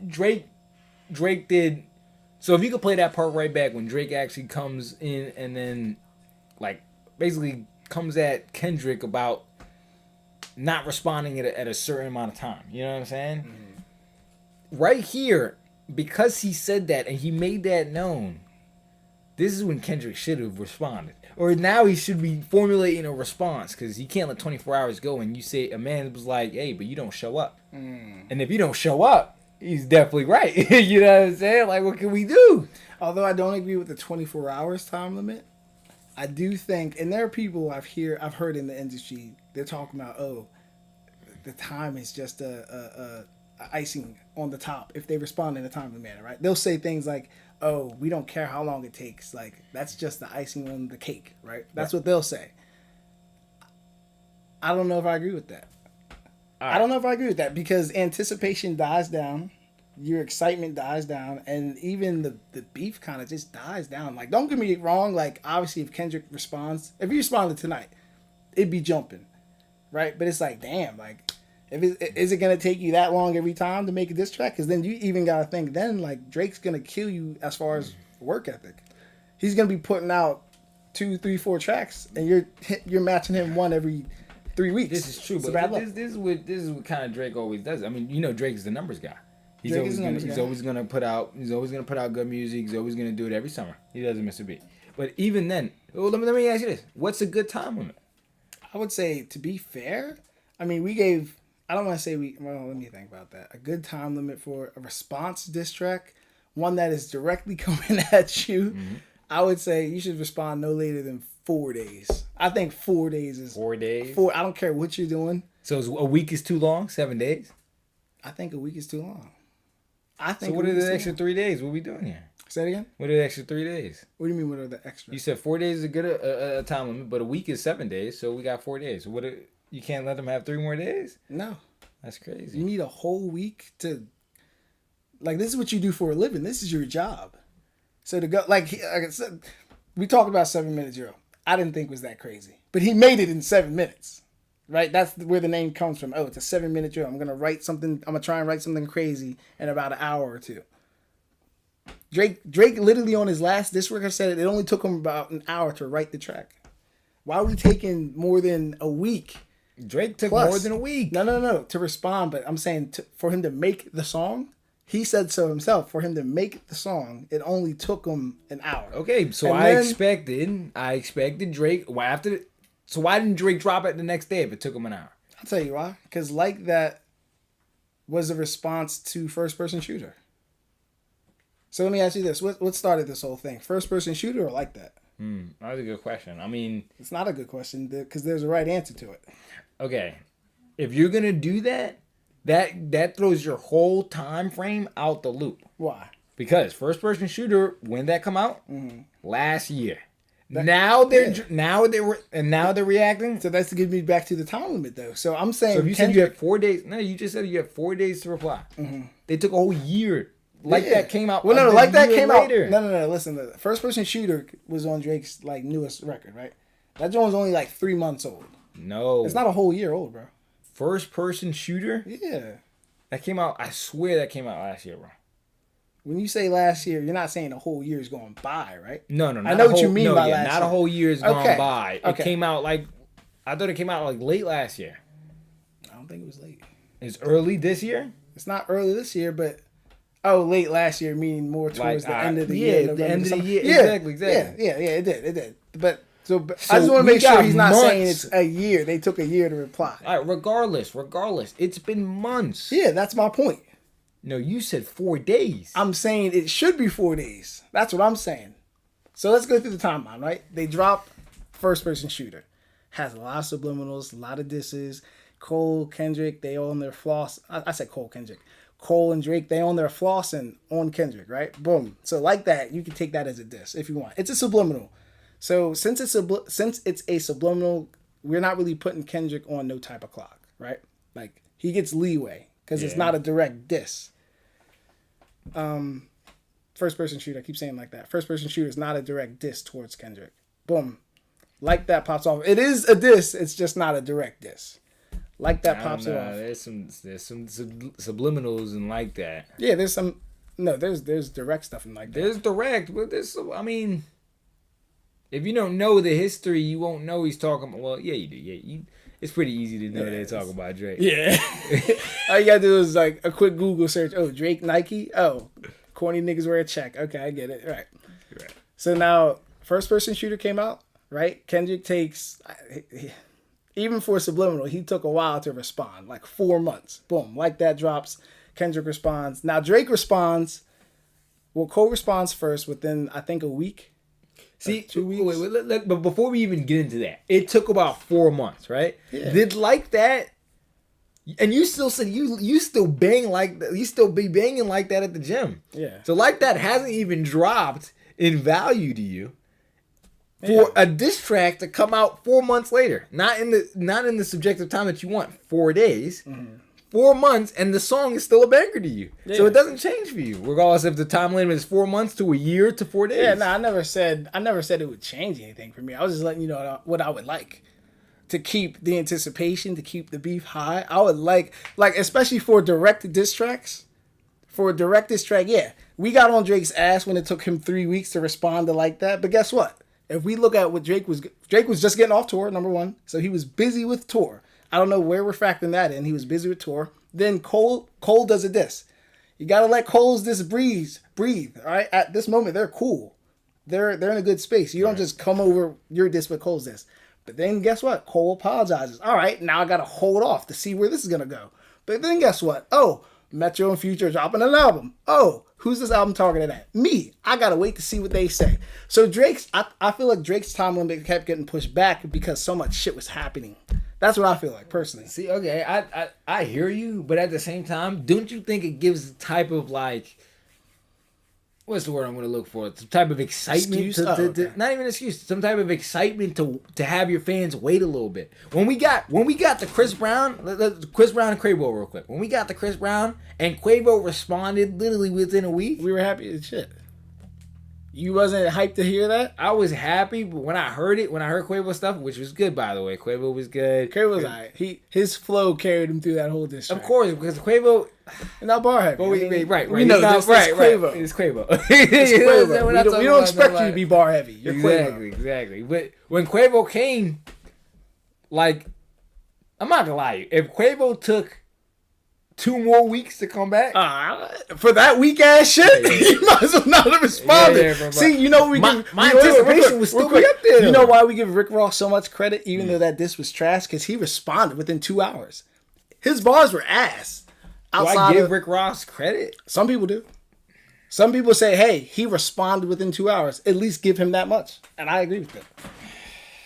Drake did. So if you could play that part right back when Drake actually comes in and then like basically comes at Kendrick about not responding at a certain amount of time. You know what I'm saying? Mm-hmm. Right here, because he said that and he made that known, This is when Kendrick should have responded. Or now he should be formulating a response because he can't let 24 hours go and you say a man was like, hey, but you don't show up. And if you don't show up, he's definitely right. You know what I'm saying? Like, what can we do? Although I don't agree with the 24 hours time limit, I do think, and there are people I've heard in the industry, they're talking about, oh, the time is just a icing on the top if they respond in a timely manner, right? They'll say things like, oh, we don't care how long it takes. Like, that's just the icing on the cake, right? That's what they'll say. I don't know if I agree with that. I don't know if I agree with that because anticipation dies down. Your excitement dies down. And even the beef kind of just dies down. Like, don't get me wrong. Like, obviously, if Kendrick responds, if he responded tonight, it'd be jumping, right? But it's like, damn, like, is it going to take you that long every time to make a diss track? Because then you even got to think then, like, Drake's going to kill you as far as work ethic. He's going to be putting out 2, 3, 4 tracks, and you're matching him one every 3 weeks. This is true, but this is what kind of Drake always does. I mean, you know, Drake is the numbers guy. He's always gonna put out good music. He's always gonna do it every summer. He doesn't miss a beat. But even then, let me ask you this: what's a good time limit? I would say, to be fair, I mean, we gave. I don't want to say we. Well, let me think about that. A good time limit for a response diss track, one that is directly coming at you. Mm-hmm. I would say you should respond no later than 4 days. I think 4 days is 4 days. I don't care what you're doing. So a week is too long. 7 days. I think a week is too long. So what are the extra 3 days? What are we doing here? Say it again? What are the extra 3 days? What do you mean, what are the extra? You said 4 days is a good time limit, but a week is 7 days, so we got 4 days. So you can't let them have 3 more days? No. That's crazy. You need a whole week to... Like, this is what you do for a living. This is your job. So to go... Like I said, we talked about 7 Minute Drill. I didn't think it was that crazy. But he made it in 7 minutes. Right? That's where the name comes from. Oh, it's a 7 minute drill. I'm going to try and write something crazy in about an hour or two. Drake literally on his last diss record said it only took him about an hour to write the track. Why are we taking more than a week? Drake took more than a week. No, to respond. But I'm saying for him to make the song, he said so himself. For him to make the song, it only took him an hour. Okay, so I expected Drake So why didn't Drake drop it the next day if it took him an hour? I'll tell you why. Because Like That was a response to First Person Shooter. So let me ask you this. What started this whole thing? First Person Shooter or Like That? That's a good question. I mean... It's not a good question because there's a right answer to it. Okay. If you're going to do that throws your whole time frame out the loop. Why? Because First Person Shooter, when did that come out? Mm-hmm. Last year. Now they're reacting. So that's to get me back to the time limit, though. So I'm saying. So if you said you had 4 days, no, you just said you had 4 days to reply. Mm-hmm. They took a whole year. That came out. Well, no, Like That came later. Out. No. Listen, the First Person Shooter was on Drake's newest record, right? That joint was only 3 months old. No, it's not a whole year old, bro. First Person Shooter. Yeah, that came out. I swear that came out last year, bro. When you say last year, you're not saying a whole year is going by, right? No. I know what you mean by last year. Not a whole year is gone by. It came out I thought it came out late last year. I don't think it was late. It's early this year? It's not early this year, but late last year meaning more towards the end of the year. The end of the year. Yeah, exactly. Yeah, it did. But I just want to make sure he's not saying it's a year. They took a year to reply. All right, regardless, it's been months. Yeah, that's my point. No, you said 4 days. I'm saying it should be 4 days. That's what I'm saying. So let's go through the timeline, right? They drop First Person Shooter. Has a lot of subliminals, a lot of disses. Cole, Kendrick, they own their floss. I said Cole, Kendrick. Cole and Drake, they own their flossing on Kendrick, right? Boom. So Like That, you can take that as a diss if you want. It's a subliminal. So since it's a subliminal, we're not really putting Kendrick on no type of clock, right? Like, he gets leeway because it's not a direct diss. First Person Shooter, I keep saying Like That. First Person Shooter is not a direct diss towards Kendrick. Boom. Like That pops off. It is a diss, it's just not a direct diss. Like That pops off. There's some subliminals and Like That. Yeah, there's direct stuff in Like That. There's direct, but if you don't know the history, you won't know he's talking about. Well, yeah, you do. Yeah, it's pretty easy to know they're talking about Drake. Yeah. All you gotta do is a quick Google search. Oh, Drake, Nike. Oh, corny niggas wear a check. Okay, I get it. Right. So now, first person shooter came out, right? Kendrick takes, even for Subliminal, he took a while to respond, like 4 months. Boom, like that drops. Kendrick responds. Now Drake responds. Well, Cole responds first within, I think, a week. See, 2 weeks. but before we even get into that, it took about 4 months, right? Yeah. Did like that, and you still said you still bang like that. You still be banging like that at the gym. Yeah. So like that hasn't even dropped in value to you for a diss track to come out 4 months later. Not in the subjective time that you want, 4 days. 4 months, and the song is still a banger to you. Yeah. So it doesn't change for you, regardless if the time limit is 4 months to a year to 4 days. Yeah, no, I never said it would change anything for me. I was just letting you know what I would like to keep the anticipation, to keep the beef high. I would like especially for direct diss tracks. For a direct diss track, yeah, we got on Drake's ass when it took him 3 weeks to respond to like that. But guess what? If we look at what Drake was just getting off tour, number one, so he was busy with tour. I don't know where we're factoring that in. He was busy with tour. Then Cole does a diss. You gotta let Cole's diss breathe. All right. At this moment, they're cool. They're in a good space. You don't just come over your diss with Cole's diss. But then guess what? Cole apologizes. All right, now I gotta hold off to see where this is gonna go. But then guess what? Oh, Metro and Future dropping an album. Oh, who's this album targeted at? Me. I gotta wait to see what they say. So I feel like Drake's time limit kept getting pushed back because so much shit was happening. That's what I feel like, personally. See, okay, I hear you, but at the same time, don't you think it gives a type of like, what's the word I'm going to look for? Some type of excitement. Not even excuse. Some type of excitement to have your fans wait a little bit. When we got the Chris Brown and Quavo real quick. When we got the Chris Brown and Quavo responded literally within a week, we were happy as shit. You wasn't hyped to hear that? I was happy, but when I heard Quavo stuff, which was good, by the way, Quavo was good. Quavo was alright. His flow carried him through that whole diss track. Of course, because Quavo, not bar heavy. But right. We know this Quavo. It's Quavo. It's Quavo. We don't expect you to be bar heavy. You're Quavo. Exactly. But when Quavo came, like, I'm not gonna lie, if Quavo took 2 more weeks to come back for that weak ass shit, you might as well not have responded. Bro. See, you know my anticipation was still be up there. You know why we give Rick Ross so much credit, even though that diss was trash? Because he responded within 2 hours. His bars were ass. Do I give Rick Ross credit? Some people do. Some people say, "Hey, he responded within 2 hours. At least give him that much," and I agree with that.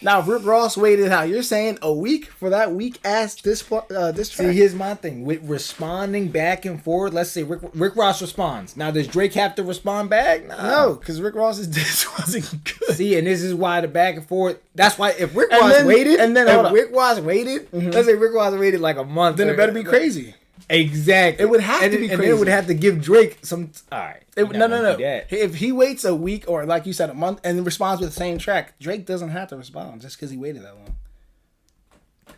Now, if Rick Ross waited how you're saying a week for that weak ass diss track. See, here's my thing with responding back and forth. Let's say Rick Ross responds. Now, does Drake have to respond back? No, because Rick Ross's diss wasn't good. See, and this is why the back and forth. That's why if Rick Ross waited, let's say Rick Ross waited like a month, then it better be crazy. Exactly. It would have to be crazy. And then it would have to give Drake some. All right. No. If he waits a week or, like you said, a month and responds with the same track, Drake doesn't have to respond just because he waited that long.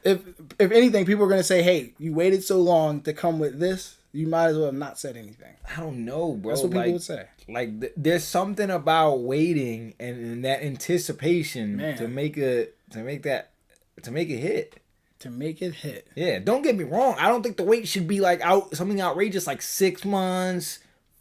If anything, people are going to say, hey, you waited so long to come with this, you might as well have not said anything. I don't know, bro. That's what people would say. Like, there's something about waiting and that anticipation to make it hit. To make it hit. Yeah, don't get me wrong. I don't think the wait should be like something outrageous like 6 months.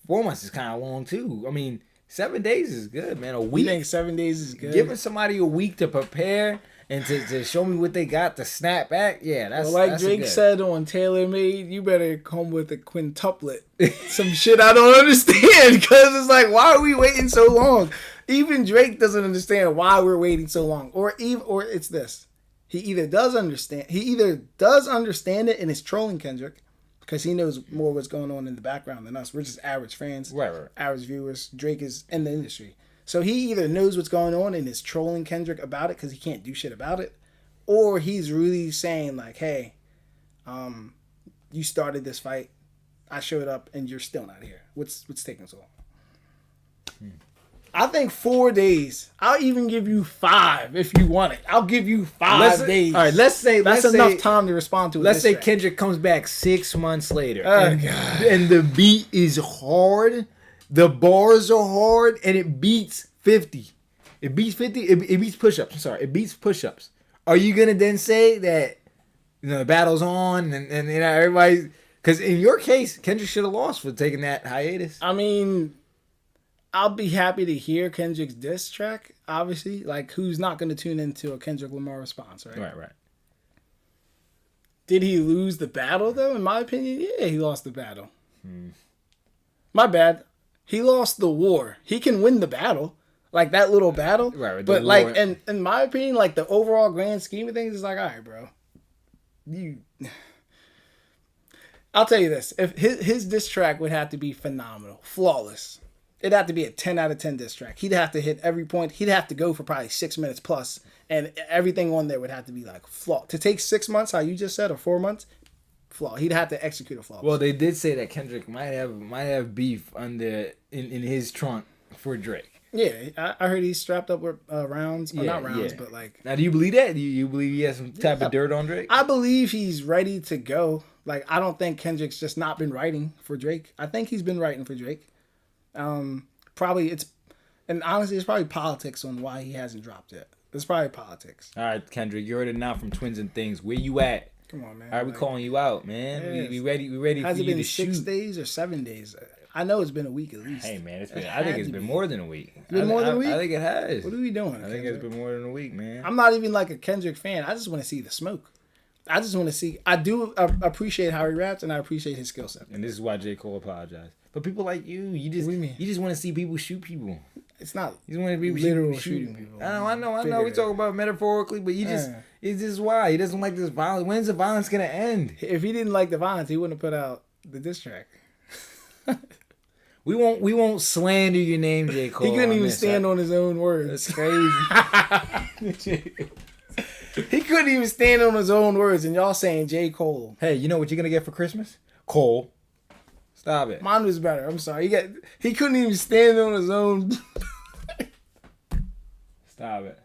4 months is kind of long too. I mean, 7 days is good, man. A week. You think 7 days is good? Giving somebody a week to prepare and to show me what they got to snap back. Yeah, that's like Drake said on Taylor Made. You better come with a quintuplet. Some shit I don't understand because it's like, why are we waiting so long? Even Drake doesn't understand why we're waiting so long. Or it's this. He either does understand it and is trolling Kendrick because he knows more what's going on in the background than us. We're just average fans, right. Average viewers. Drake is in the industry. So he either knows what's going on and is trolling Kendrick about it because he can't do shit about it, or he's really saying like, hey, you started this fight, I showed up, and you're still not here. What's taking so long? I think 4 days. I'll even give you 5 if you want it. I'll give you 5 days. All right, let's say that's enough time to respond to it. Let's say Kendrick comes back 6 months later. Oh, God. And the beat is hard. The bars are hard. And it beats 50. It beats 50. It beats push-ups. I'm sorry. It beats push-ups. Are you going to then say that the battle's on and everybody... Because in your case, Kendrick should have lost for taking that hiatus. I mean... I'll be happy to hear Kendrick's diss track. Obviously, like who's not going to tune into a Kendrick Lamar response, right? Right. Did he lose the battle though? In my opinion, yeah, he lost the battle. My bad. He lost the war. He can win the battle, like that little battle. Right. But like, in my opinion, like the overall grand scheme of things is like, all right, bro. I'll tell you this: if his diss track would have to be phenomenal, flawless. It'd have to be a 10 out of 10 diss track. He'd have to hit every point. He'd have to go for probably 6 minutes plus, and everything on there would have to be like flaw. To take 6 months, how you just said, or 4 months, flaw. He'd have to execute a flaw. Well, they did say that Kendrick might have beef in his trunk for Drake. Yeah, I heard he's strapped up with rounds. Well, not rounds, but like. Now, do you believe that? Do you believe he has some type of dirt on Drake? I believe he's ready to go. Like, I don't think Kendrick's just not been writing for Drake. I think he's been writing for Drake. Probably and honestly, it's probably politics on why he hasn't dropped yet. It's probably politics. All right, Kendrick, you heard it now from Twins and Things. Where you at? Come on, man. All right, we calling you out, man. Yes. We ready. We ready for you to shoot. Has it been 6 days or 7 days? I know it's been a week at least. Hey, man, it's been. I think it's been more than a week. Been more than a week? I think it has. What are we doing? I think it's been more than a week, man. I'm not even like a Kendrick fan. I just want to see the smoke. I just want to see. I do appreciate how he raps, and I appreciate his skill set. And this is why J. Cole apologized. But people like you just want to see people shoot people. It's not. You just want to be literal shooting people. I know. We talk about metaphorically, but it's just why he doesn't like this violence. When's the violence gonna end? If he didn't like the violence, he wouldn't have put out the diss track. We won't slander your name, J. Cole. He couldn't even stand on his own words. That's crazy. He couldn't even stand on his own words, and y'all saying J. Cole. Hey, you know what you're gonna get for Christmas? Cole. Stop it. Mine was better. I'm sorry. He couldn't even stand on his own. Stop it.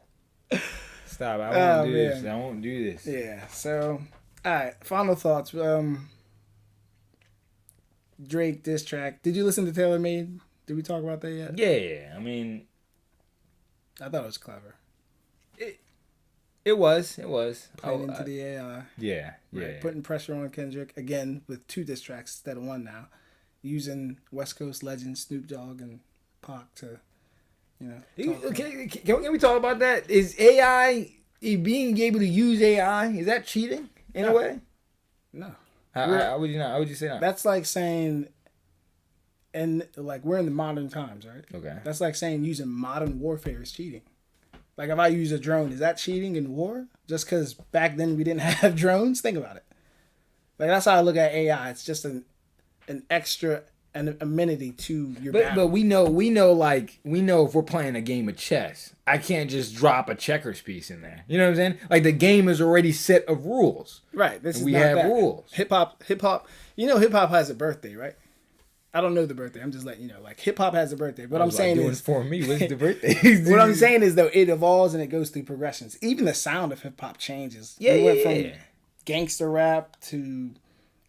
Stop it. I won't do this. I won't do this. Yeah. So, all right. Final thoughts. Drake diss track. Did you listen to Taylor Made? Did we talk about that yet? Yeah. I mean, I thought it was clever. It was. Playing into the AI. Yeah. Right. Putting pressure on Kendrick again with 2 diss tracks instead of 1 now. Using West Coast legends Snoop Dogg and Pac to, Can we talk about that? Is AI being able to use AI? Is that cheating in a way? No. How would you not? How would you say that? That's like saying, and like we're in the modern times, right? Okay. That's like saying using modern warfare is cheating. Like if I use a drone, is that cheating in war? Just because back then we didn't have drones? Think about it. Like that's how I look at AI. It's just an extra amenity to your battle. But we know if we're playing a game of chess, I can't just drop a checkers piece in there. You know what I'm saying? Like the game is already set of rules. Right. We have rules. Hip hop. Hip hop has a birthday, right? I don't know the birthday. I'm just letting you know. Like hip hop has a birthday. What I'm saying is, for me, what's the birthday? What I'm saying is though, it evolves and it goes through progressions. Even the sound of hip hop changes. Yeah, we went from gangster rap to,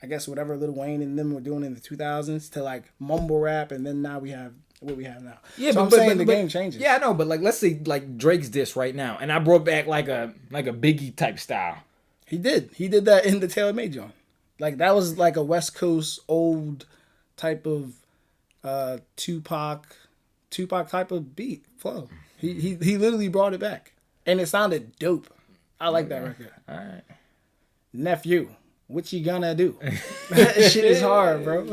I guess, whatever Lil Wayne and them were doing in the 2000s to like mumble rap, and then now we have what we have now. Yeah, so I'm saying the game changes. Yeah, I know, but like let's say like Drake's diss right now, and I brought back like a Biggie type style. He did that in the Taylor Made joint. Like that was like a West Coast old type of Tupac type of beat flow. He literally brought it back, and it sounded dope. I like that record. All right, nephew, what you gonna do? That shit is hard, bro.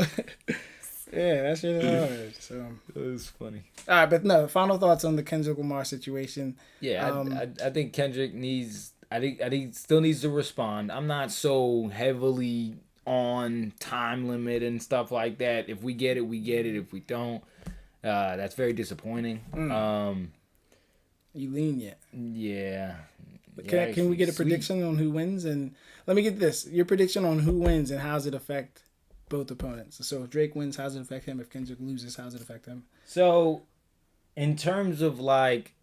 Yeah, that shit is hard. So it was funny. All right, but no. Final thoughts on the Kendrick Lamar situation. Yeah, I think Kendrick needs. I think still needs to respond. I'm not so heavily on time limit and stuff like that. If we get it, we get it. If we don't, that's very disappointing. You lenient. Yeah. But can we get a prediction on who wins? And let me get this: your prediction on who wins and how does it affect both opponents? So if Drake wins, how does it affect him? If Kendrick loses, how does it affect him? So, in terms of like.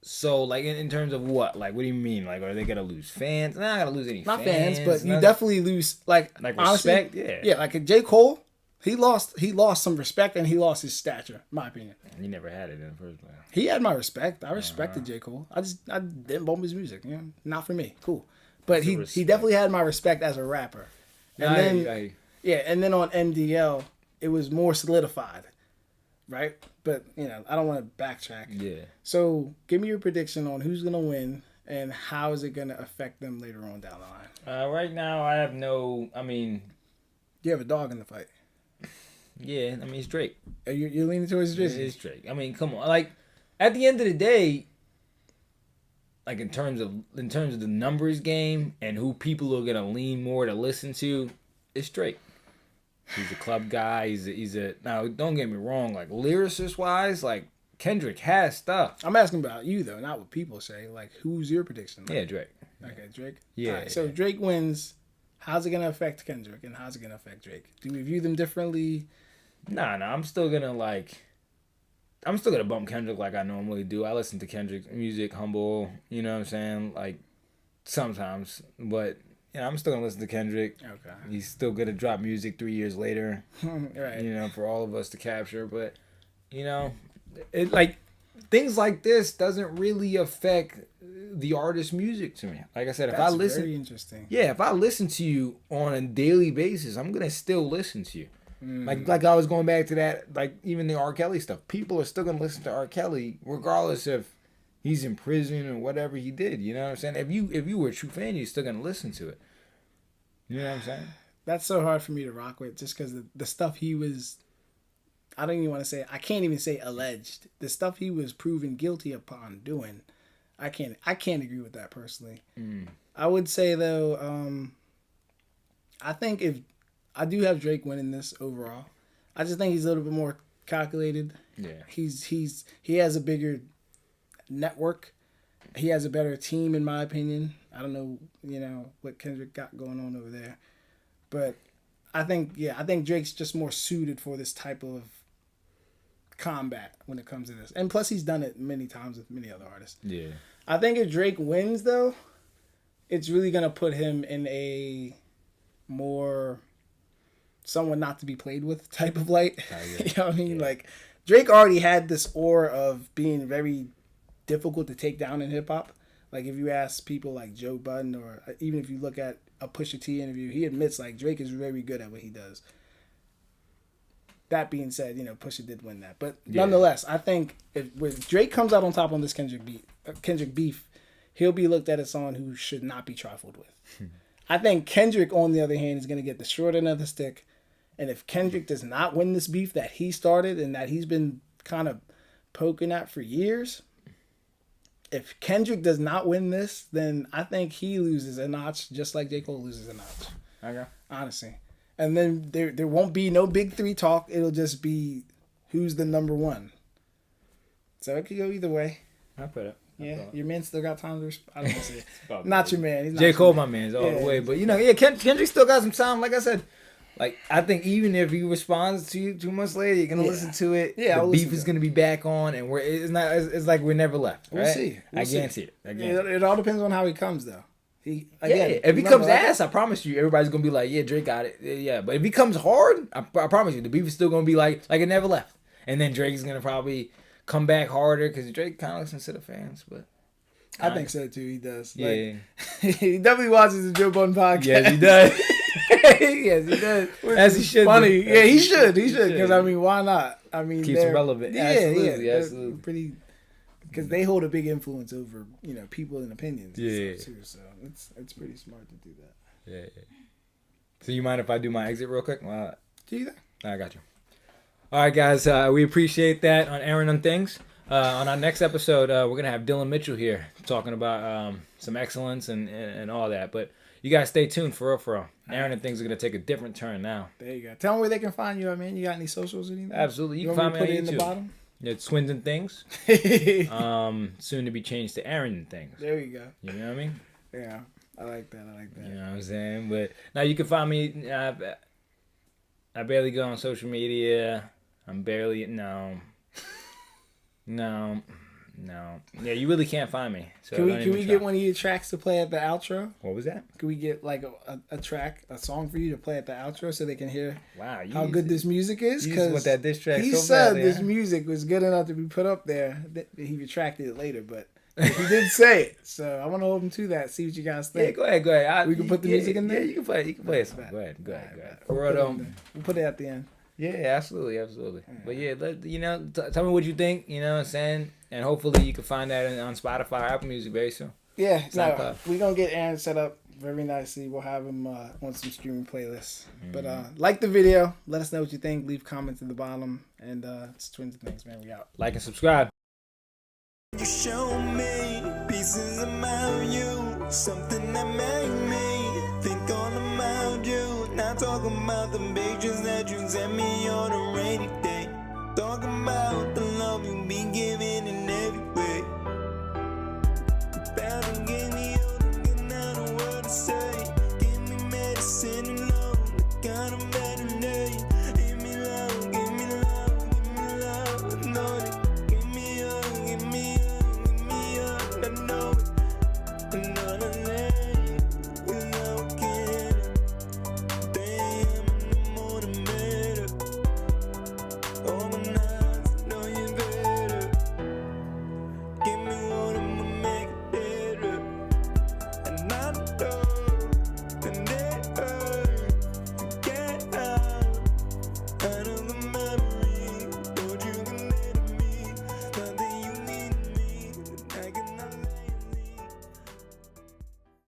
So, like, in terms of what? Like, what do you mean? Like, are they going to lose fans? They're not going to lose any Not fans. But you definitely lose, like honestly, respect? Yeah. Yeah, like J. Cole, he lost some respect and he lost his stature, in my opinion. He never had it in the first place. He had my respect. I respected J. Cole. I didn't bump his music. You know? Not for me. Cool. But he definitely had my respect as a rapper. And then, and then on MDL, it was more solidified. right? But I don't want to backtrack. Yeah. So give me your prediction on who's gonna win and how is it gonna affect them later on down the line. Right now, I have no. I mean, you have a dog in the fight. Yeah, I mean it's Drake. You're leaning towards Drake. It's Drake. I mean, come on. Like at the end of the day, like in terms of the numbers game and who people are gonna lean more to listen to, it's Drake. He's a club guy. He's a now. Don't get me wrong. Like lyricist wise, like Kendrick has stuff. I'm asking about you though, not what people say. Like, who's your prediction? Yeah, Drake. Okay, Drake. Yeah. Right, so if Drake wins, how's it gonna affect Kendrick and how's it gonna affect Drake? Do we view them differently? Nah. I'm still gonna bump Kendrick like I normally do. I listen to Kendrick's music, humble. You know what I'm saying? Like sometimes, but. I'm still gonna listen to Kendrick. Okay. He's still gonna drop music 3 years later. Right. For all of us to capture. But, it like things like this doesn't really affect the artist's music to me. Like I said, if I listen, very interesting. Yeah, if I listen to you on a daily basis, I'm gonna still listen to you. Like I was going back to that, like even the R. Kelly stuff. People are still gonna listen to R. Kelly regardless if he's in prison or whatever he did. You know what I'm saying? If you were a true fan, you're still gonna listen to it. You know what I'm saying? That's so hard for me to rock with, just because the stuff he was. I don't even want to say. I can't even say alleged. The stuff he was proven guilty upon doing. I can't agree with that personally. I would say though. I think if I do have Drake winning this overall, I just think he's a little bit more calculated. Yeah. He has a bigger network. He has a better team, in my opinion. I don't know, what Kendrick got going on over there, but I think Drake's just more suited for this type of combat when it comes to this, and plus he's done it many times with many other artists. Yeah. I think if Drake wins, though, it's really gonna put him in a more someone not to be played with type of light. You know what I mean? Yeah. Like Drake already had this aura of being very difficult to take down in hip hop. Like if you ask people like Joe Budden, or even if you look at a Pusha T interview, he admits like Drake is very good at what he does. That being said, Pusha did win that, but nonetheless, I think when Drake comes out on top on this Kendrick beef, he'll be looked at as someone who should not be trifled with. I think Kendrick, on the other hand, is going to get the short end of the stick, and if Kendrick does not win this beef that he started and that he's been kind of poking at for years. If Kendrick does not win this, then I think he loses a notch, just like J. Cole loses a notch. Okay. Honestly. And then there won't be no big three talk. It'll just be who's the number one. So it could go either way. I put it. Yeah, your man still got time to respond. I don't want to say it. Not your man. He's not J. Cole, my man's all the way. But, Kendrick still got some time. Like I said, like I think even if he responds to you 2 months later, you're gonna listen to it. Yeah, the beef is gonna be back on, and it's like we're never left. Right? We'll see. I guarantee it. It all depends on how he comes, though. If he comes ass, I promise you, everybody's gonna be like, yeah, Drake got it. Yeah, but if he comes hard, I promise you, the beef is still gonna be like it never left. And then Drake's gonna probably come back harder because Drake kind of listens to the fans, but. I think so too. He does. Yeah, he definitely watches the Joe Budden podcast. Yes, he does. Yes, he does. As he should. Funny. Yeah, he should. He should. Because why not? Keeps it relevant. Yeah, absolutely. Pretty. Because they hold a big influence over people and opinions. Yeah. Too, so it's pretty smart to do that. Yeah. So you mind if I do my exit real quick? Well, do you think? I got you. All right, guys. We appreciate that on Aaron on Things. On our next episode, we're going to have Dylan Mitchell here talking about some excellence and all that. But you guys stay tuned for real. Aaron and Things are going to take a different turn now. There you go. Tell them where they can find you, man. You got any socials or anything? Absolutely. You can find me on YouTube. In the bottom? It's Twins and Things. Soon to be changed to Aaron and Things. There you go. You know what I mean? Yeah. I like that. You know what I'm saying? But now you can find me. I barely go on social media. I'm barely... No. Yeah, you really can't find me. So can we get one of your tracks to play at the outro? What was that? Can we get like a track, a song for you to play at the outro so they can hear how good this music is? Because what that diss track he said this music was good enough to be put up there. He retracted it later, but he did say it. So I want to hold him to that. See what you guys think. Yeah, go ahead. We can put the music in there. Yeah, you can play it. Go ahead. For real though. We'll put it at the end. Yeah, absolutely. But yeah, tell me what you think. You know what I'm saying? And hopefully you can find that on Spotify, Apple Music very soon. Yeah, SoundCloud. we're gonna get Aaron set up very nicely. We'll have him on some streaming playlists. But like the video, let us know what you think. Leave comments at the bottom, and it's Twins and Things, man. We out. Like and subscribe. You show me pieces about you, something that make me think all about you. Not talking about the pictures that you sent me on a rainy day. Talking about the love you be giving in every way. Better give me all the not know what to say. Give me medicine and love, the kind of medicine. Give me love, give me love, give me love. Know it. Give me up, give me up, give me up. I know it.